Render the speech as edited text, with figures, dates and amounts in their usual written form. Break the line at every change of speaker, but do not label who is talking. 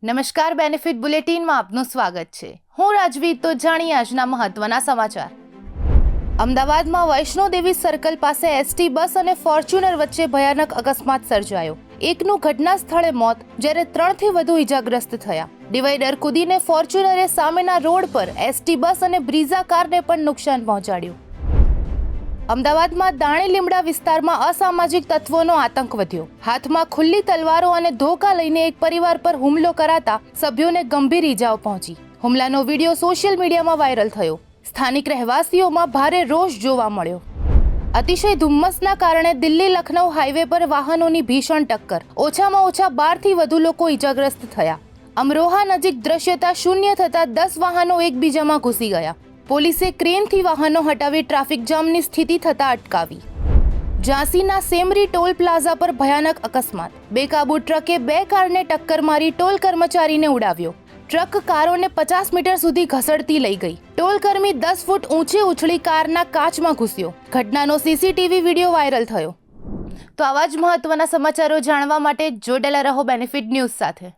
નમસ્કાર, બેનિફિટ બુલેટિનમાં આપનું સ્વાગત છે. હું રાજવી. તો જાણીએ આજના મહત્વના સમાચાર. અમદાવાદમાં વૈષ્ણોદેવી સર્કલ પાસે એસટી બસ અને ફોર્ચ્યુનર વચ્ચે ભયાનક અકસ્માત સર્જાયો. એકનું ઘટના સ્થળે મોત, જ્યારે 3થી વધુ ઈજાગ્રસ્ત થયા. ડિવાઈડર કૂદીને ફોર્ચ્યુનરે સામેના રોડ પર એસટી બસ અને બ્રીઝા કારને પણ નુકસાન પહોંચાડ્યું. અમદાવાદમાં દાણી લીમડા વિસ્તારમાં અસામાજિક તત્વોનો આતંક વધ્યો. હાથમાં ખુલ્લી તલવારો અને ધોકા લઈને એક પરિવાર પર હુમલો કરાતા સભ્યોને ગંભીર ઈજાઓ પહોંચી. હુમલાનો વિડીયો સોશિયલ મીડિયામાં વાયરલ થયો. સ્થાનિક રહેવાસીઓમાં ભારે રોષ જોવા મળ્યો. અતિશય ધુમ્મસના કારણે દિલ્હી લખનૌ હાઈવે પર વાહનોની ભીષણ ટક્કર. ઓછામાં ઓછા 12થી વધુ લોકો ઈજાગ્રસ્ત થયા. અમરોહા નજીક દ્રશ્યતા શૂન્ય થતા 10 વાહનો એકબીજામાં ઘૂસી ગયા. પોલીસે ક્રેનથી વાહનો હટાવી ટ્રાફિક જામની સ્થિતિ થતા અટકાવી. ઝાંસીના સેમરી ટોલ પ્લાઝા પર ભયાનક અકસ્માત. બેકાબુ ટ્રકે 2 કારને ટક્કર મારી ટોલ કર્મચારીને ઉડાવ્યો. ટ્રક કારોને 50 મીટર સુધી ઘસડતી લઈ ગઈ. ટોલ કર્મી 10 ફૂટ ઊંચે ઉછળી કારના કાચમાં ઘૂસ્યો. ઘટનાનો સીસીટીવી વિડીયો વાયરલ થયો. તો આવા જ મહત્વના સમાચારો જાણવા માટે જોડાયેલા રહો બેનિફિટ ન્યૂઝ સાથે.